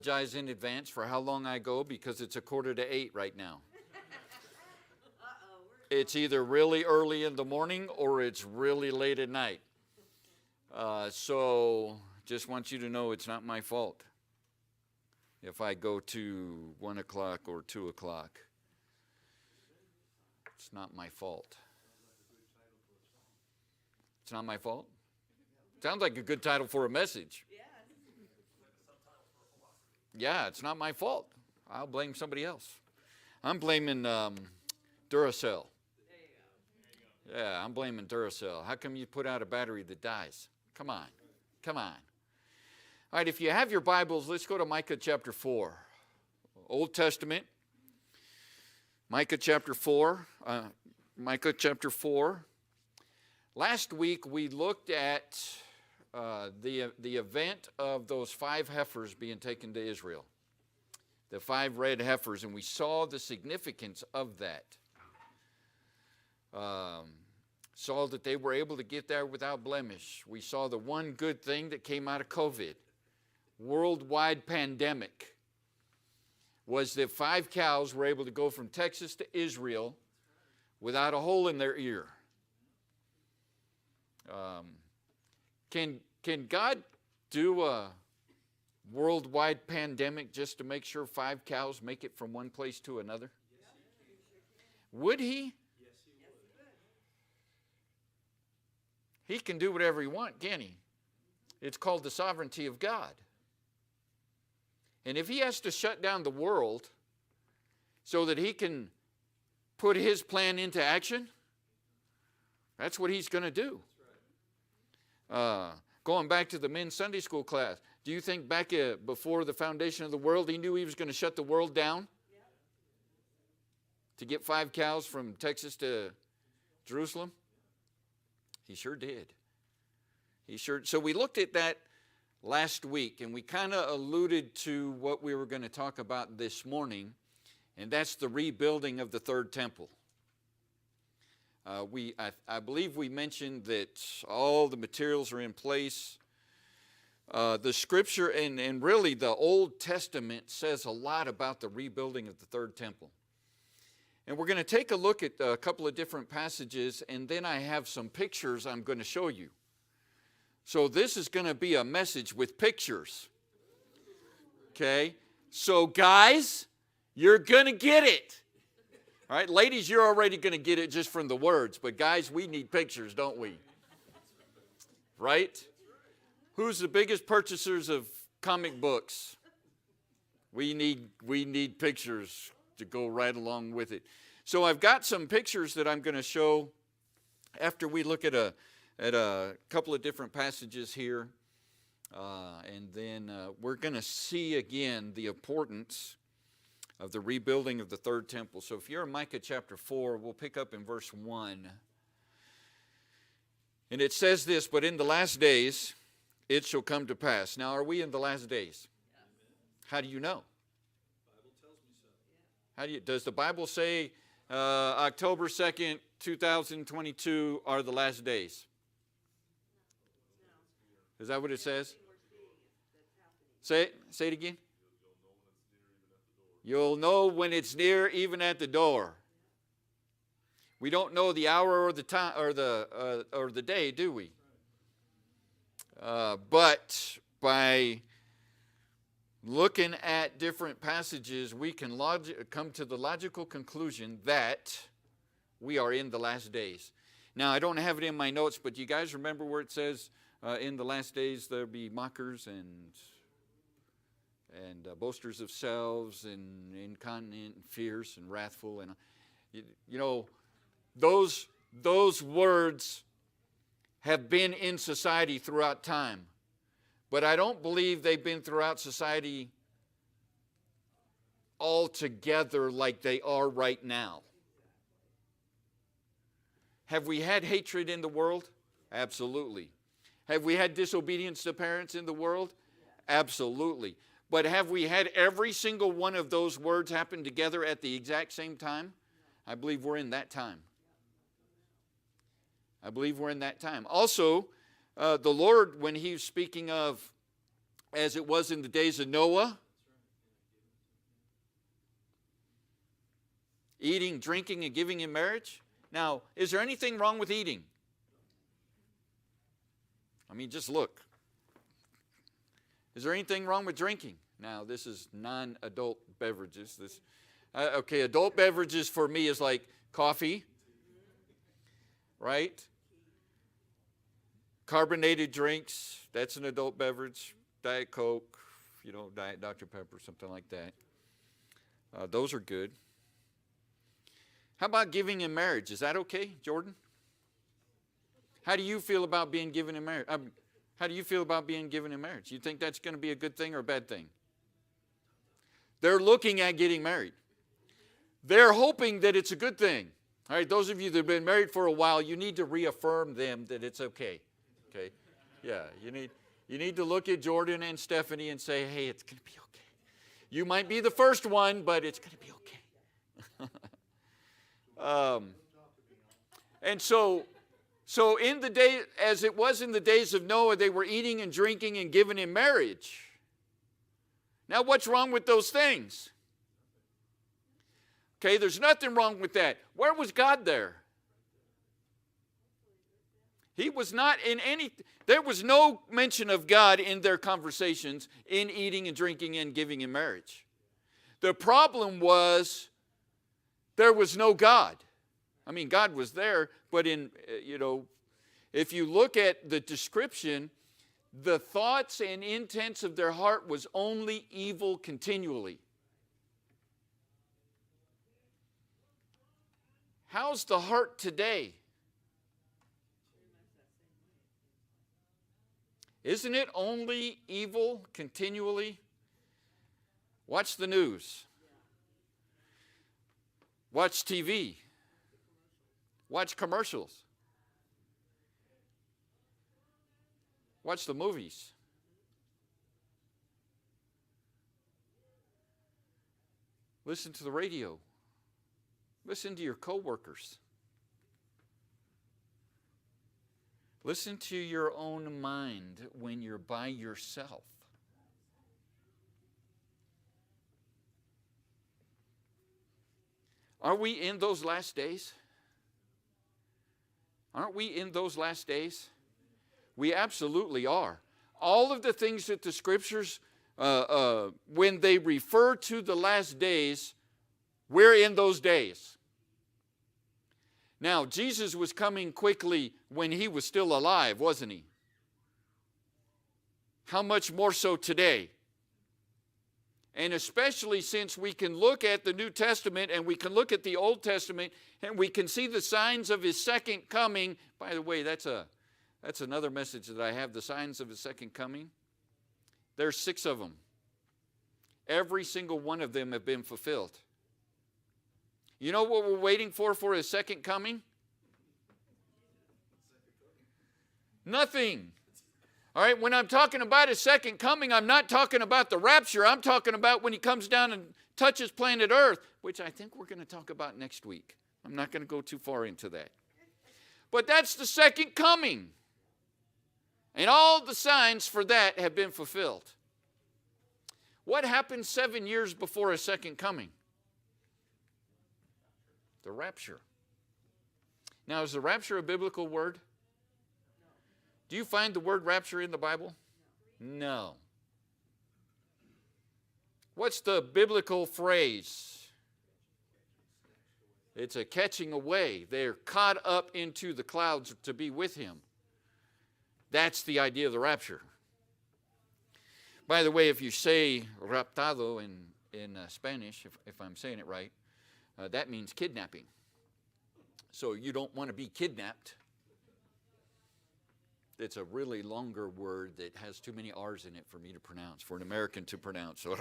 Apologize in advance for how long I go because it's 7:45 right now. It's either really early in the morning or it's really late at night. So just want you to know it's not my fault if I go to 1 o'clock or 2 o'clock. It's not my fault. It's not my fault? Sounds like a good title for a message. Yeah, it's not my fault. I'll blame somebody else. I'm blaming Duracell. Yeah, I'm blaming Duracell. How come you put out a battery that dies? Come on. Come on. All right, if you have your Bibles, let's go to Micah chapter 4. Old Testament. Micah chapter 4. Micah chapter 4. Last week we looked at the event of those 5 heifers being taken to Israel. The 5 red heifers, and we saw the significance of that. Saw that they were able to get there without blemish. We saw the one good thing that came out of COVID, worldwide pandemic, was that 5 cows were able to go from Texas to Israel without a hole in their ear. Can God do a worldwide pandemic just to make sure 5 cows make it from one place to another? Would He? He can do whatever He wants, can He? It's called the sovereignty of God. And if He has to shut down the world so that He can put His plan into action, that's what He's going to do. Going back to the men's Sunday school class, do you think back before the foundation of the world, He knew He was going to shut the world down? To get 5 cows from Texas to Jerusalem? He sure did. So we looked at that last week, and we kind of alluded to what we were going to talk about this morning, and that's the rebuilding of the third temple. I believe we mentioned that all the materials are in place. The Scripture and really the Old Testament says a lot about the rebuilding of the third temple. And we're going to take a look at a couple of different passages, and then I have some pictures I'm going to show you. So this is going to be a message with pictures. Okay? So guys, you're going to get it. All right, ladies, you're already going to get it just from the words, but guys, we need pictures, don't we? Right? Who's the biggest purchasers of comic books? We need pictures to go right along with it. So I've got some pictures that I'm going to show after we look at a couple of different passages here, and then we're going to see again the importance of the rebuilding of the third temple. So if you're in Micah chapter 4, we'll pick up in verse 1. And it says this, "But in the last days it shall come to pass." Now, are we in the last days? How do you know? Does the Bible say October 2nd, 2022 are the last days? Is that what it says? Say it again. You'll know when it's near, even at the door. We don't know the hour or the time or the day, do we? But by looking at different passages, we can come to the logical conclusion that we are in the last days. Now, I don't have it in my notes, but you guys remember where it says, in the last days there'll be mockers and boasters of selves and incontinent and fierce and wrathful. And you know, those words have been in society throughout time. But I don't believe they've been throughout society altogether like they are right now. Have we had hatred in the world? Absolutely. Have we had disobedience to parents in the world? Absolutely. But have we had every single one of those words happen together at the exact same time? I believe we're in that time. I believe we're in that time. Also, the Lord, when He's speaking of, as it was in the days of Noah, Eating, drinking, and giving in marriage. Now, is there anything wrong with eating? I mean, just look. Is there anything wrong with drinking? Now, this is non-adult beverages. Okay, adult beverages for me is like coffee, right? Carbonated drinks, that's an adult beverage. Diet Coke, Diet Dr. Pepper, something like that. Those are good. How about giving in marriage? Is that okay, Jordan? How do you feel about being given in marriage? How do you feel about being given in marriage? You think that's going to be a good thing or a bad thing? They're looking at getting married. They're hoping that it's a good thing. All right, those of you that have been married for a while, you need to reaffirm them that it's okay. Okay? Yeah, you need to look at Jordan and Stephanie and say, hey, it's going to be okay. You might be the first one, but it's going to be okay. And so in the day, as it was in the days of Noah, they were eating and drinking and giving in marriage. Now, what's wrong with those things? Okay, there's nothing wrong with that. Where was God there? He was not in any, there was no mention of God in their conversations in eating and drinking and giving in marriage. The problem was there was no God. I mean, God was there, but if you look at the description, the thoughts and intents of their heart was only evil continually. How's the heart today? Isn't it only evil continually? Watch the news. Watch TV. Watch commercials. Watch the movies. Listen to the radio. Listen to your coworkers. Listen to your own mind when you're by yourself. Are we in those last days? Aren't we in those last days? We absolutely are. All of the things that the Scriptures, when they refer to the last days, we're in those days. Now, Jesus was coming quickly when he was still alive, wasn't he? How much more so today? And especially since we can look at the New Testament and we can look at the Old Testament and we can see the signs of his second coming. By the way, that's another message that I have, the signs of his second coming. There's 6 of them. Every single one of them have been fulfilled. You know what we're waiting for his second coming? Nothing. All right, when I'm talking about his second coming, I'm not talking about the rapture. I'm talking about when he comes down and touches planet Earth, which I think we're going to talk about next week. I'm not going to go too far into that. But that's the second coming. And all the signs for that have been fulfilled. What happened 7 years before his second coming? The rapture. Now, is the rapture a biblical word? Do you find the word rapture in the Bible? No. What's the biblical phrase? It's a catching away. They're caught up into the clouds to be with him. That's the idea of the rapture. By the way, if you say raptado in Spanish, if I'm saying it right, that means kidnapping. So you don't want to be kidnapped. It's a really longer word that has too many R's in it for me to pronounce, for an American to pronounce. So,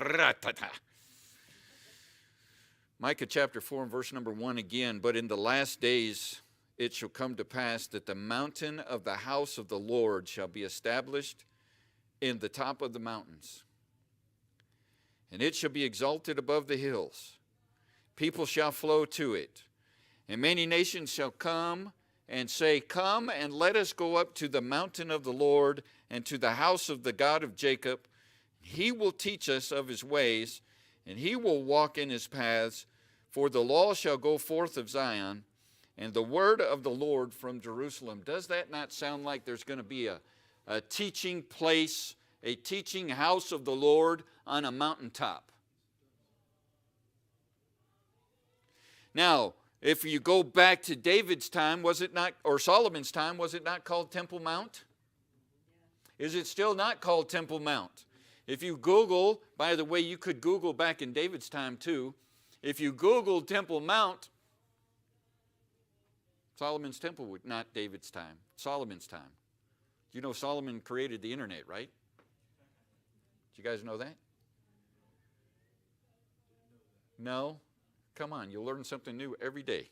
Micah chapter 4 and verse number 1 again. But in the last days it shall come to pass that the mountain of the house of the Lord shall be established in the top of the mountains. And it shall be exalted above the hills. People shall flow to it. And many nations shall come and say, come and let us go up to the mountain of the Lord and to the house of the God of Jacob. He will teach us of his ways, and he will walk in his paths. For the law shall go forth of Zion, and the word of the Lord from Jerusalem. Does that not sound like there's going to be a teaching place, a teaching house of the Lord on a mountaintop? Now, if you go back to David's time, was it not, or Solomon's time, was it not called Temple Mount? Is it still not called Temple Mount? If you Google, by the way, you could Google back in David's time too. If you Google Temple Mount, Solomon's temple would, not David's time, Solomon's time. You know Solomon created the internet, right? Do you guys know that? No? Come on, you'll learn something new every day.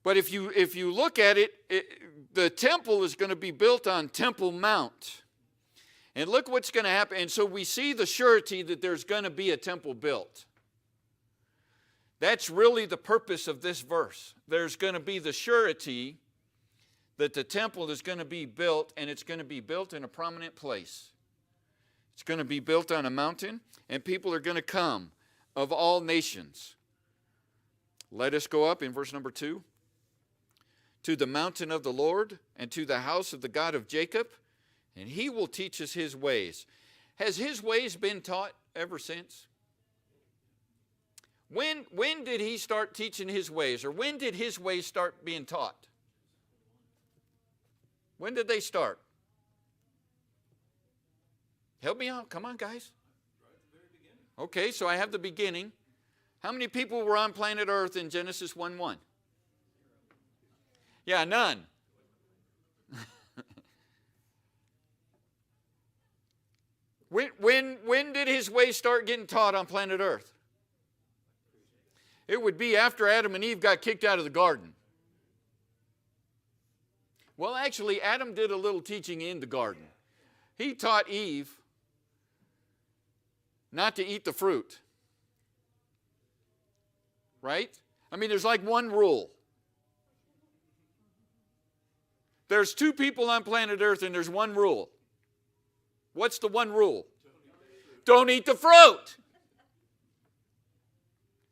But if you look at it, the temple is going to be built on Temple Mount. And look what's going to happen. And so we see the surety that there's going to be a temple built. That's really the purpose of this verse. There's going to be the surety that the temple is going to be built, and it's going to be built in a prominent place. It's going to be built on a mountain, and people are going to come of all nations. Let us go up in verse number 2. To the mountain of the Lord, and to the house of the God of Jacob, and he will teach us his ways. Has his ways been taught ever since? When did he start teaching his ways? Or when did his ways start being taught? When did they start? Help me out. Come on, guys. Okay, so I have the beginning. How many people were on planet Earth in Genesis 1:1? Yeah, none. When did his ways start getting taught on planet Earth? It would be after Adam and Eve got kicked out of the garden. Well, actually, Adam did a little teaching in the garden. He taught Eve not to eat the fruit. Right? I mean, there's like one rule. There's two people on planet Earth and there's one rule. What's the one rule? Don't eat the fruit.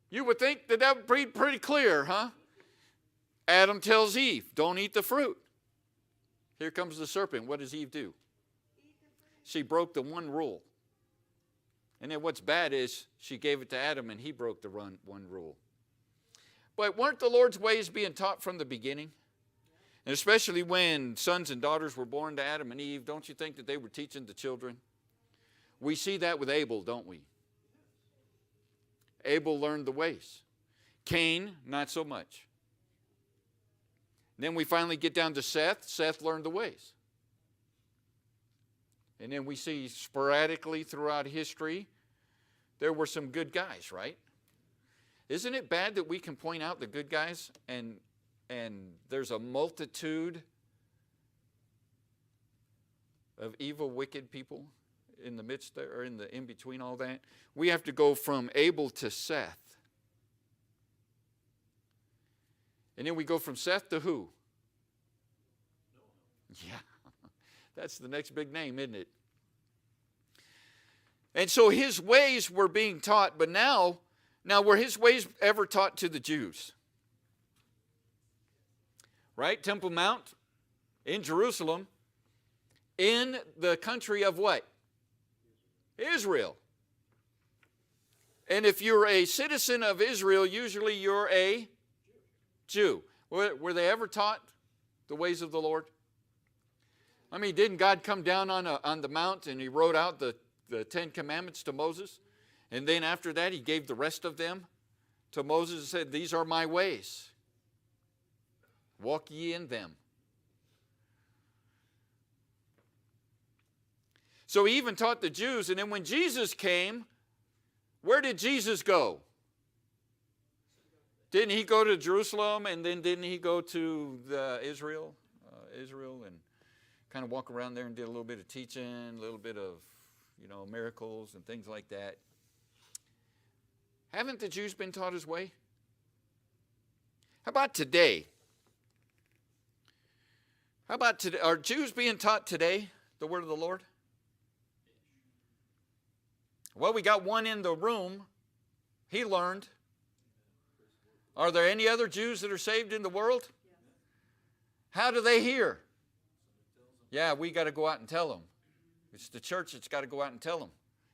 You would think that would be pretty clear, huh? Adam tells Eve, don't eat the fruit. Here comes the serpent. What does Eve do? She broke the one rule. And then what's bad is she gave it to Adam and he broke the one rule. But weren't the Lord's ways being taught from the beginning? And especially when sons and daughters were born to Adam and Eve, don't you think that they were teaching the children? We see that with Abel, don't we? Abel learned the ways. Cain, not so much. Then we finally get down to Seth. Seth learned the ways. And then we see sporadically throughout history, there were some good guys, right? Isn't it bad that we can point out the good guys and there's a multitude of evil, wicked people in the midst there, or in between all that? We have to go from Abel to Seth. And then we go from Seth to who? Yeah, that's the next big name, isn't it? And so his ways were being taught, but now were his ways ever taught to the Jews? Right? Temple Mount in Jerusalem, in the country of what? Israel. And if you're a citizen of Israel, usually you're a Jew. Were they ever taught the ways of the Lord? I mean, didn't God come down on the mount and he wrote out the 10 Commandments to Moses? And then after that, he gave the rest of them to Moses and said, these are my ways. Walk ye in them. So he even taught the Jews. And then when Jesus came, where did Jesus go? Didn't he go to Jerusalem, and then didn't he go to Israel and kind of walk around there and did a little bit of teaching, a little bit of, miracles and things like that? Haven't the Jews been taught his way? How about today? How about today? Are Jews being taught today the word of the Lord? Well, we got one in the room He learned. Are there any other Jews that are saved in the world? How do they hear? Yeah, we got to go out and tell them. It's the church that's got to go out and tell them.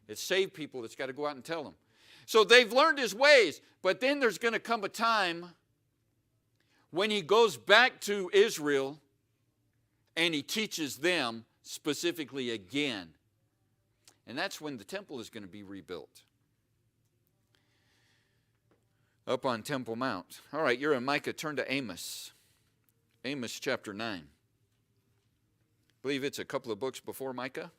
It's saved people that's got to go out and tell them. So they've learned his ways, but then there's going to come a time when he goes back to Israel and he teaches them specifically again. And that's when the temple is going to be rebuilt. Up on Temple Mount. All right, you're in Micah. Turn to Amos. Amos chapter 9. I believe it's a couple of books before Micah.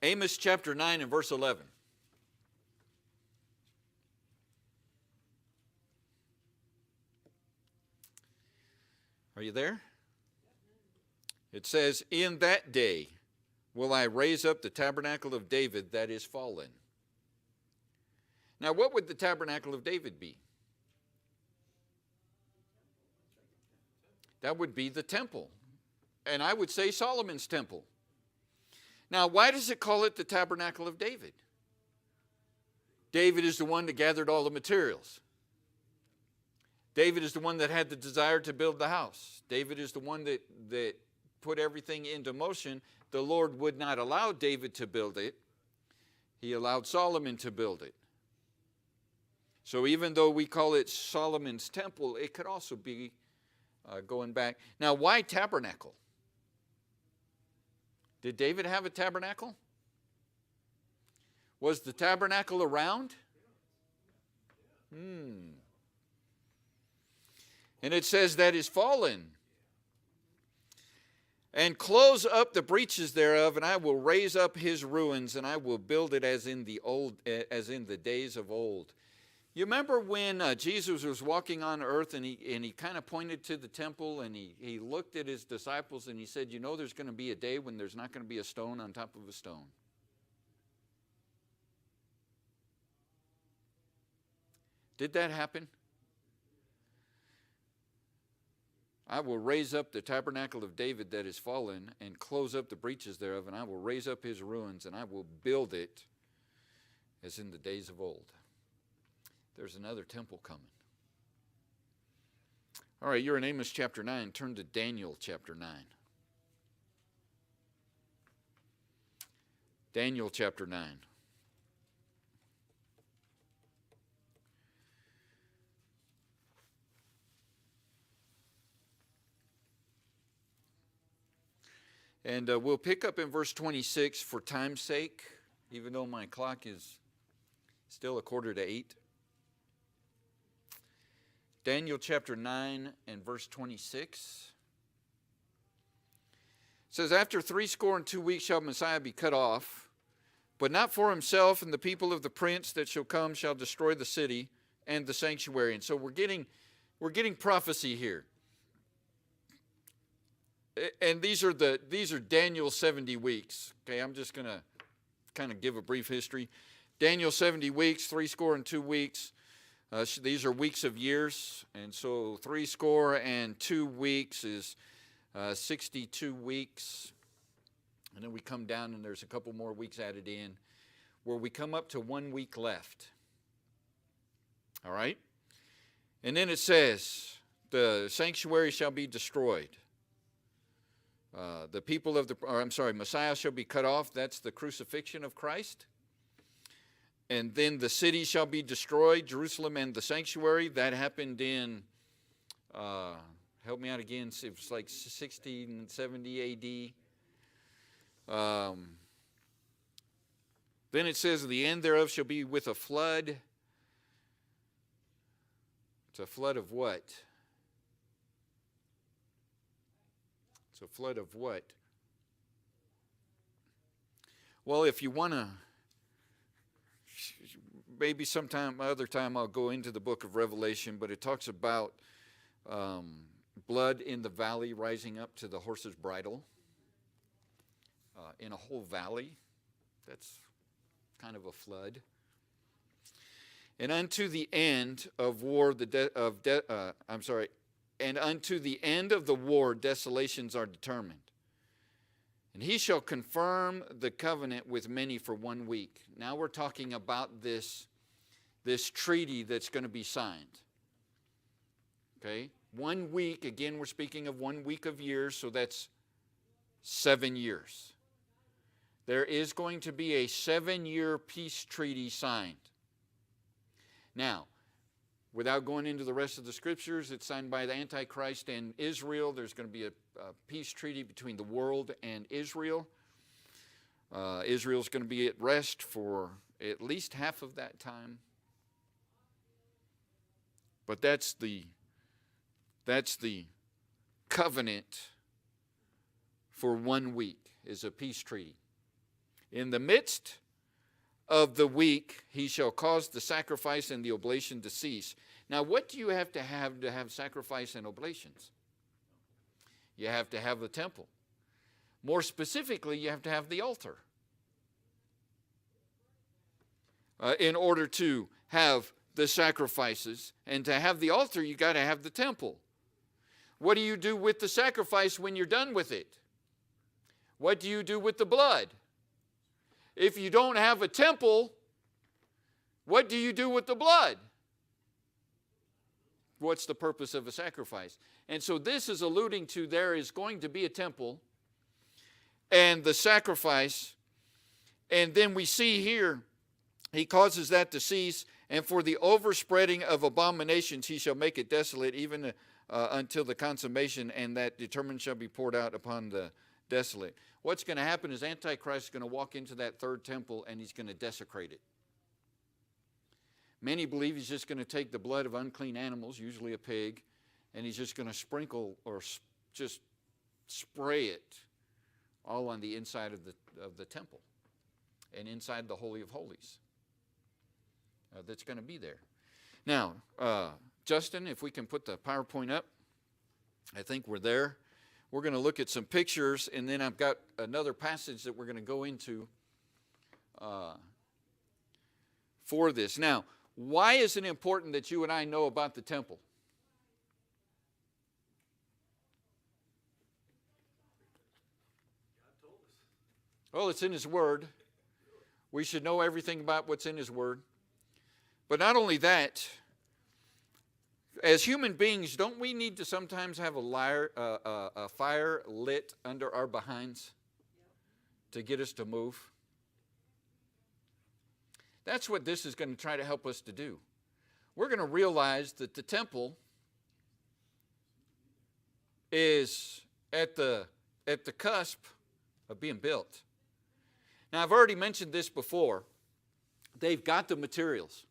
Amos chapter 9 and verse 11. Are you there? It says, in that day will I raise up the tabernacle of David that is fallen. Now, what would the tabernacle of David be? That would be the temple. And I would say Solomon's temple. Now, why does it call it the tabernacle of David? David is the one that gathered all the materials. David is the one that had the desire to build the house. David is the one that put everything into motion. The Lord would not allow David to build it. He allowed Solomon to build it. So even though we call it Solomon's temple, it could also be going back. Now, why tabernacle? Did David have a tabernacle? Was the tabernacle around? And it says that is fallen. And close up the breaches thereof, and I will raise up his ruins, and I will build it as in the days of old. You remember when Jesus was walking on earth, and he kind of pointed to the temple, and he looked at his disciples, and he said, you know, there's going to be a day when there's not going to be a stone on top of a stone. Did that happen? I will raise up the tabernacle of David that is fallen and close up the breaches thereof, and I will raise up his ruins, and I will build it as in the days of old. There's another temple coming. All right, you're in Amos chapter 9. Turn to Daniel chapter 9. Daniel chapter 9. And we'll pick up in verse 26 for time's sake, even though my clock is still 7:45. Daniel chapter 9 and verse 26. It says, after 62 weeks shall Messiah be cut off, but not for himself, and the people of the prince that shall come shall destroy the city and the sanctuary. And so we're getting prophecy here. And these are Daniel's 70 weeks. Okay, I'm just going to kind of give a brief history. Daniel 70 weeks, 62 weeks. These are weeks of years, and so 62 weeks is 62 weeks. And then we come down, and there's a couple more weeks added in, where we come up to 1 week left. All right? And then it says, the sanctuary shall be destroyed. Messiah shall be cut off. That's the crucifixion of Christ. And then the city shall be destroyed, Jerusalem and the sanctuary. That happened in, help me out again, it was like 1670 AD. Then it says, the end thereof shall be with a flood. It's a flood of what? It's a flood of what? Well, if you want to, maybe other time I'll go into the book of Revelation, but it talks about blood in the valley rising up to the horse's bridle. In a whole valley. That's kind of a flood. And unto the end of war, and unto the end of the war desolations are determined. And he shall confirm the covenant with many for 1 week. Now we're talking about this treaty that's going to be signed. Okay? 1 week, again, we're speaking of 1 week of years, so that's 7 years. There is going to be a 7-year peace treaty signed. Now, without going into the rest of the scriptures, it's signed by the Antichrist and Israel. There's going to be a peace treaty between the world and Israel. Israel's going to be at rest for at least half of that time. But that's the covenant for 1 week, is a peace treaty. In the midst of the week, he shall cause the sacrifice and the oblation to cease. Now, what do you have to have sacrifice and oblations? You have to have the temple. More specifically, you have to have the altar. In order to have the sacrifices and to have the altar, you got to have the temple. What do you do with the sacrifice when you're done with it? What do you do with the blood? If you don't have a temple, what do you do with the blood? What's the purpose of a sacrifice? And so this is alluding to there is going to be a temple and the sacrifice. And then we see here, he causes that to cease. And for the overspreading of abominations, he shall make it desolate, even until the consummation, and that determined shall be poured out upon the desolate. What's going to happen is Antichrist is going to walk into that third temple and he's going to desecrate it. Many believe he's just going to take the blood of unclean animals, usually a pig, and he's just going to sprinkle or just spray it all on the inside of the temple and inside the Holy of Holies. That's going to be there. Now, Justin, if we can put the PowerPoint up, I think we're there. We're going to look at some pictures, and then I've got another passage that we're going to go into for this. Now, why is it important that you and I know about the temple? Well, it's in His Word. We should know everything about what's in His Word. But not only that, as human beings, don't we need to sometimes have a fire lit under our behinds to get us to move? That's what this is going to try to help us to do. We're going to realize that the temple is at the cusp of being built. Now, I've already mentioned this before. They've got the materials.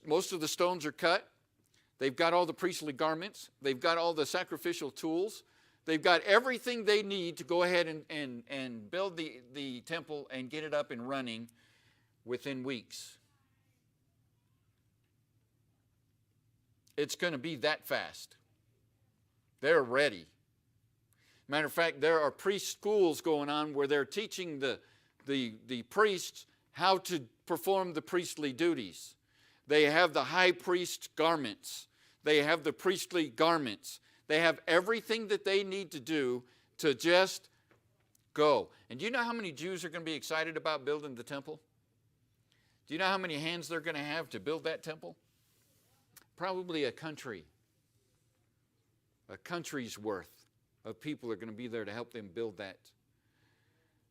Most of the stones are cut. They've got all the priestly garments. They've got all the sacrificial tools. They've got everything they need to go ahead and build the temple and get it up and running within weeks. It's going to be that fast. They're ready. Matter of fact, there are priest schools going on where they're teaching the priests how to perform the priestly duties. They have the high priest garments. They have the priestly garments. They have everything that they need to do to just go. And do you know how many Jews are going to be excited about building the temple? Do you know how many hands they're going to have to build that temple? Probably a country. A country's worth of people are going to be there to help them build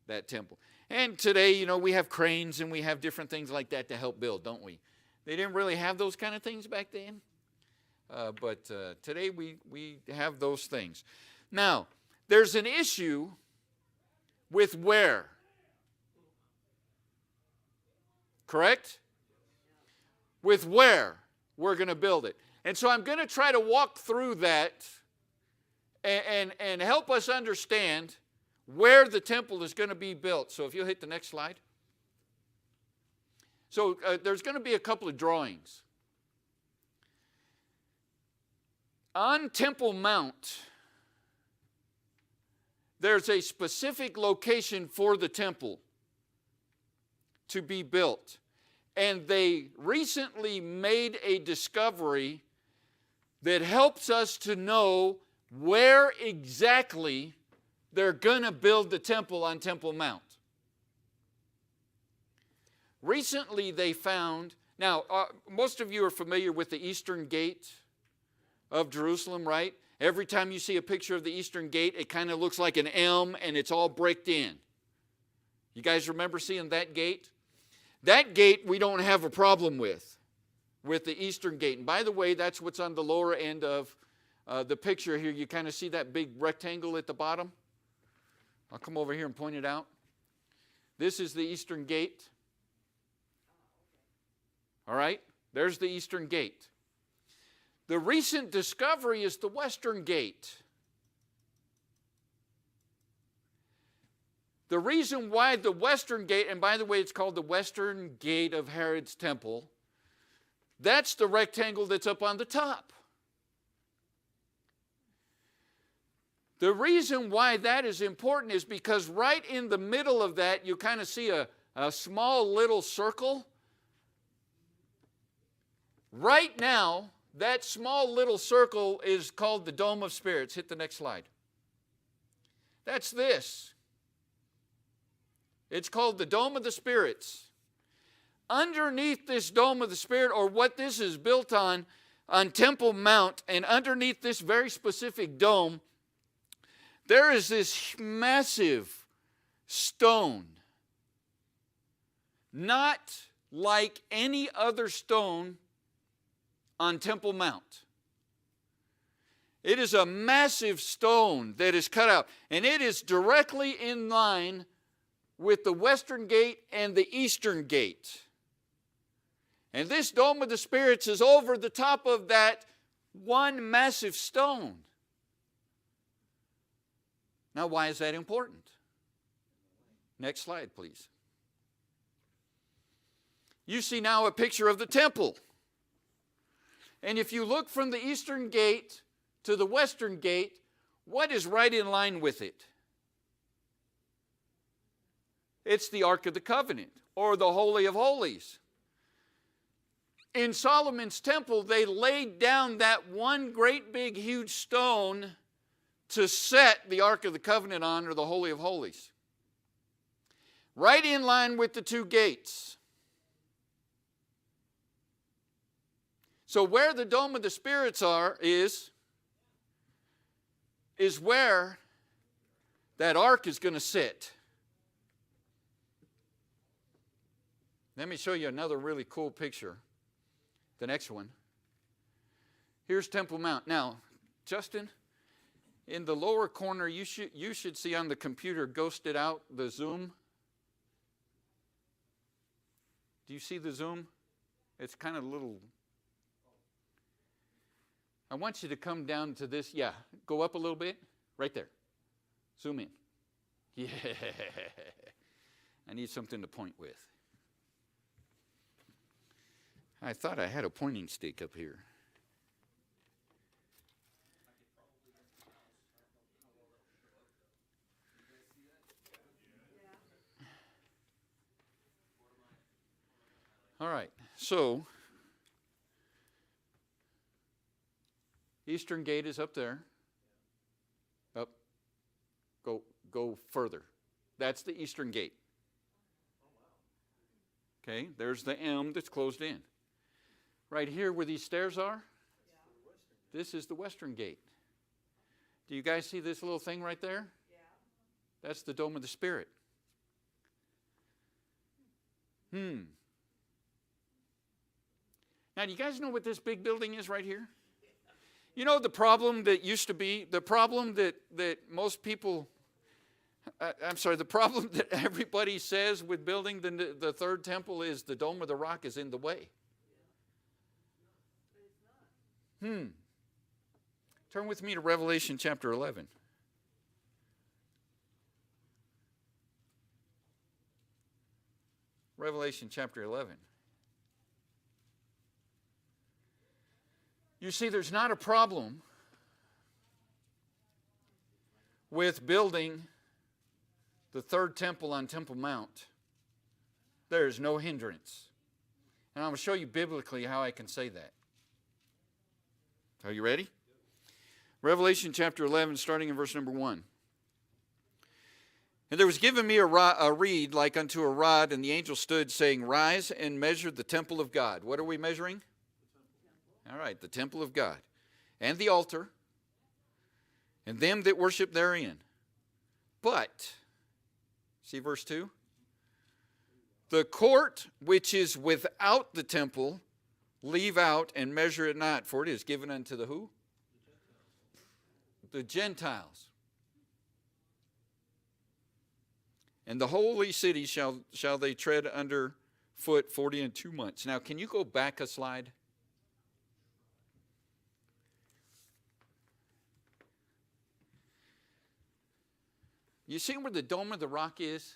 that temple. And today, we have cranes and we have different things like that to help build, don't we? They didn't really have those kind of things back then. But today we have those things. Now, there's an issue with where. Correct? With where we're going to build it. And so I'm going to try to walk through that and help us understand where the temple is going to be built. So if you'll hit the next slide. So there's going to be a couple of drawings. On Temple Mount, there's a specific location for the temple to be built. And they recently made a discovery that helps us to know where exactly they're going to build the temple on Temple Mount. Recently they found, now most of you are familiar with the Eastern Gate of Jerusalem, right? Every time you see a picture of the Eastern Gate, it kind of looks like an M and it's all bricked in. You guys remember seeing that gate? That gate we don't have a problem with the Eastern Gate. And by the way, that's what's on the lower end of the picture here. You kind of see that big rectangle at the bottom? I'll come over here and point it out. This is the Eastern Gate. All right? There's the Eastern Gate. The recent discovery is the Western Gate. The reason why the Western Gate, and by the way, it's called the Western Gate of Herod's Temple, that's the rectangle that's up on the top. The reason why that is important is because right in the middle of that, you kind of see a small little circle. Right now, that small little circle is called the Dome of Spirits. Hit the next slide. That's this. It's called the Dome of the Spirits. Underneath this Dome of the Spirit, or what this is built on Temple Mount, and underneath this very specific dome, there is this massive stone. Not like any other stone on Temple Mount. It is a massive stone that is cut out, and it is directly in line with the Western Gate and the Eastern Gate. And this Dome of the Spirits is over the top of that one massive stone. Now, why is that important? Next slide, please. You see now a picture of the temple. And if you look from the Eastern Gate to the Western Gate, what is right in line with it? It's the Ark of the Covenant, or the Holy of Holies. In Solomon's temple, they laid down that one great big huge stone to set the Ark of the Covenant on, or the Holy of Holies. Right in line with the two gates. So where the Dome of the Spirits is where that ark is going to sit. Let me show you another really cool picture. The next one. Here's Temple Mount. Now, Justin, in the lower corner, you should see on the computer, ghosted out, the zoom. Do you see the zoom? It's kind of a little... I want you to come down to this. Yeah, go up a little bit. Right there. Zoom in. Yeah. I need something to point with. I thought I had a pointing stick up here. All right, so Eastern Gate is up there. Up. Go further. That's the Eastern Gate. Okay, there's the M that's closed in. Right here where these stairs are, this is the Western Gate. Do you guys see this little thing right there? Yeah. That's the Dome of the Spirit. Now, do you guys know what this big building is right here? You know the problem that used to be, the problem that most people, the problem that everybody says with building the third temple is the Dome of the Rock is in the way. Turn with me to Revelation chapter 11. Revelation chapter 11. You see, there's not a problem with building the third temple on Temple Mount. There is no hindrance. And I'm going to show you biblically how I can say that. Are you ready? Revelation chapter 11, starting in verse number 1. And there was given me a reed like unto a rod, and the angel stood, saying, Rise and measure the temple of God. What are we measuring? All right, the temple of God. And the altar, and them that worship therein. But, see verse 2? The court which is without the temple, leave out and measure it not, for it is given unto the who? The Gentiles. And the holy city shall they tread under foot 42 months. Now, can you go back a slide? You see where the Dome of the Rock is?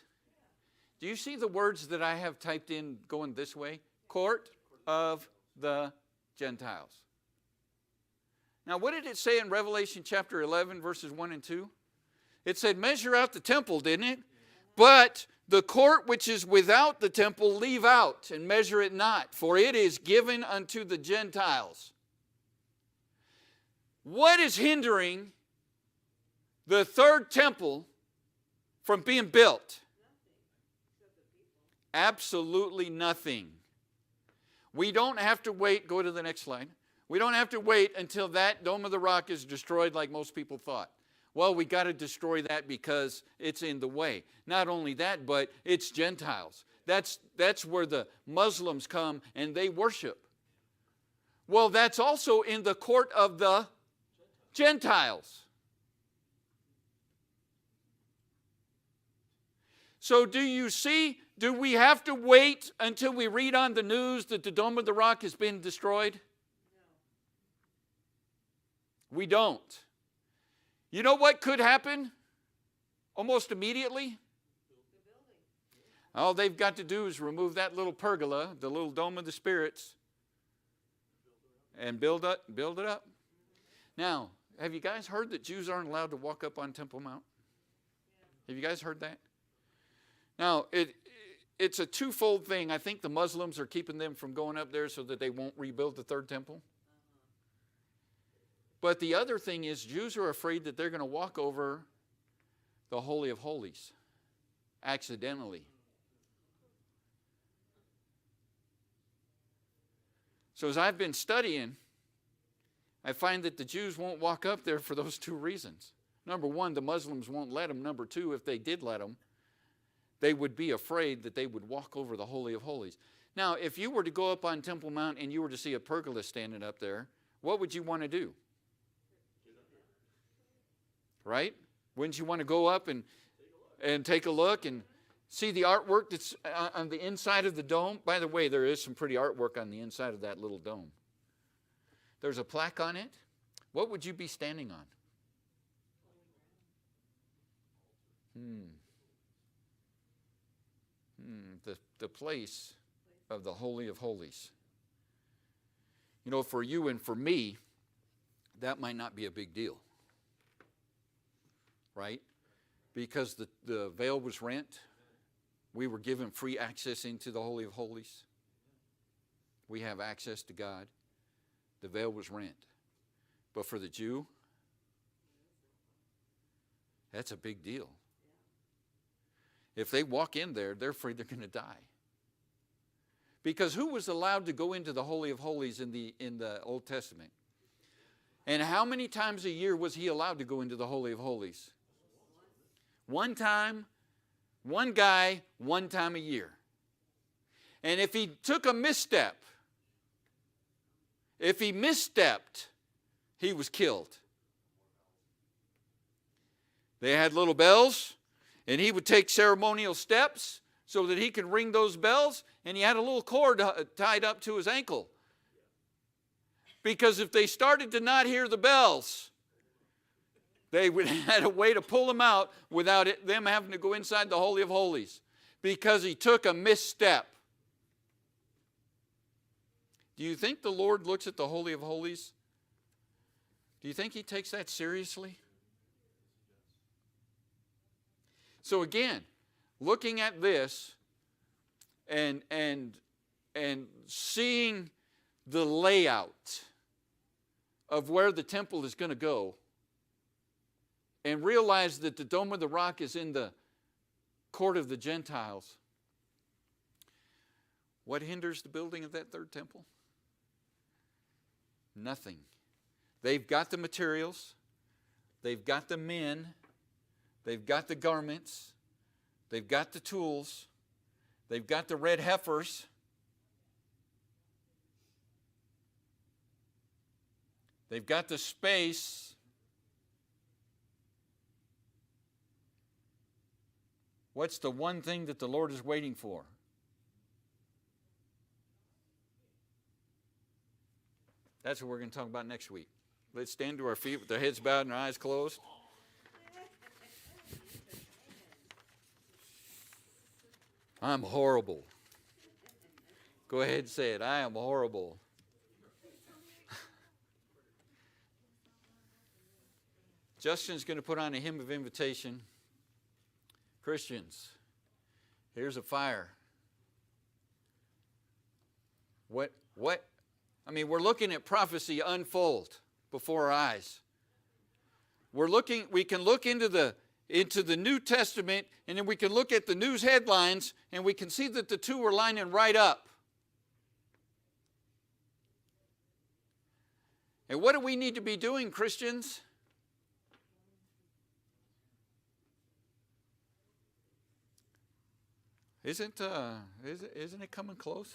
Do you see the words that I have typed in going this way? Court of the Gentiles. Now, what did it say in Revelation chapter 11, verses 1 and 2? It said, measure out the temple, didn't it? But the court which is without the temple leave out, and measure it not, for it is given unto the Gentiles. What is hindering the third temple from being built? Absolutely nothing. We don't have to wait. Go to the next slide. We don't have to wait until that Dome of the Rock is destroyed like most people thought. Well, we got to destroy that because it's in the way. Not only that, but it's Gentiles. That's where the Muslims come and they worship. Well, that's also in the court of the Gentiles. So do you see, do we have to wait until we read on the news that the Dome of the Rock has been destroyed? No. We don't. You know what could happen almost immediately? All they've got to do is remove that little pergola, the little Dome of the Spirits, and build it up. Now, have you guys heard that Jews aren't allowed to walk up on Temple Mount? Have you guys heard that? Now, it's a twofold thing. I think the Muslims are keeping them from going up there so that they won't rebuild the third temple. But the other thing is Jews are afraid that they're going to walk over the Holy of Holies accidentally. So as I've been studying, I find that the Jews won't walk up there for those two reasons. Number one, the Muslims won't let them. Number two, if they did let them, they would be afraid that they would walk over the Holy of Holies. Now, if you were to go up on Temple Mount and you were to see a pergola standing up there, what would you want to do? Right? Wouldn't you want to go up and take a look and see the artwork that's on the inside of the dome? By the way, there is some pretty artwork on the inside of that little dome. There's a plaque on it. What would you be standing on? The place of the Holy of Holies. You know, for you and for me, that might not be a big deal. Right? Because the veil was rent. We were given free access into the Holy of Holies. We have access to God. The veil was rent. But for the Jew, that's a big deal. If they walk in there, they're afraid they're going to die. Because who was allowed to go into the Holy of Holies in the Old Testament? And how many times a year was he allowed to go into the Holy of Holies? One time, one guy, one time a year. And if he took a misstep, if he misstepped, he was killed. They had little bells, and he would take ceremonial steps so that he could ring those bells, and he had a little cord tied up to his ankle. Because if they started to not hear the bells, they would had a way to pull him out without them having to go inside the Holy of Holies. Because he took a misstep. Do you think the Lord looks at the Holy of Holies? Do you think he takes that seriously? So again, looking at this and seeing the layout of where the temple is going to go and realize that the Dome of the Rock is in the court of the Gentiles, what hinders the building of that third temple? Nothing. They've got the materials, they've got the men, they've got the garments, they've got the tools, they've got the red heifers. They've got the space. What's the one thing that the Lord is waiting for? That's what we're going to talk about next week. Let's stand to our feet with our heads bowed and our eyes closed. I'm horrible. Go ahead and say it. I am horrible. Justin's going to put on a hymn of invitation. Christians, here's a fire. What? I mean, we're looking at prophecy unfold before our eyes. We can look into the New Testament, and then we can look at the news headlines, and we can see that the two are lining right up. And what do we need to be doing, Christians? Isn't it coming close?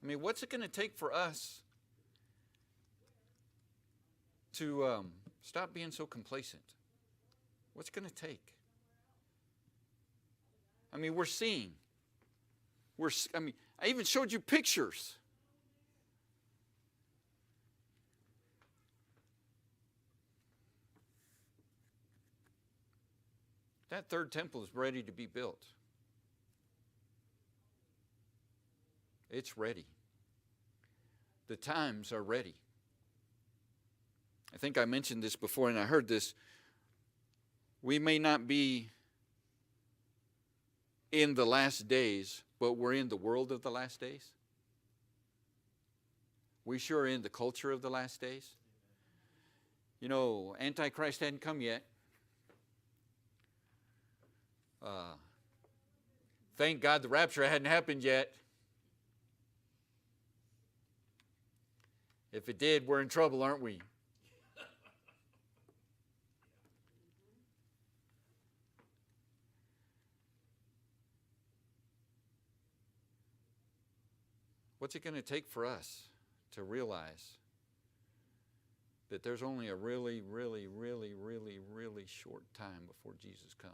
I mean, what's it going to take for us to stop being so complacent? What's it going to take? I mean, we're seeing. I even showed you pictures. That third temple is ready to be built. It's ready. The times are ready. I think I mentioned this before, and I heard this. We may not be in the last days, but we're in the world of the last days. We sure are in the culture of the last days. You know, Antichrist hadn't come yet. Thank God the rapture hadn't happened yet. If it did, we're in trouble, aren't we? What's it going to take for us to realize that there's only a really, really, really, really, really short time before Jesus comes?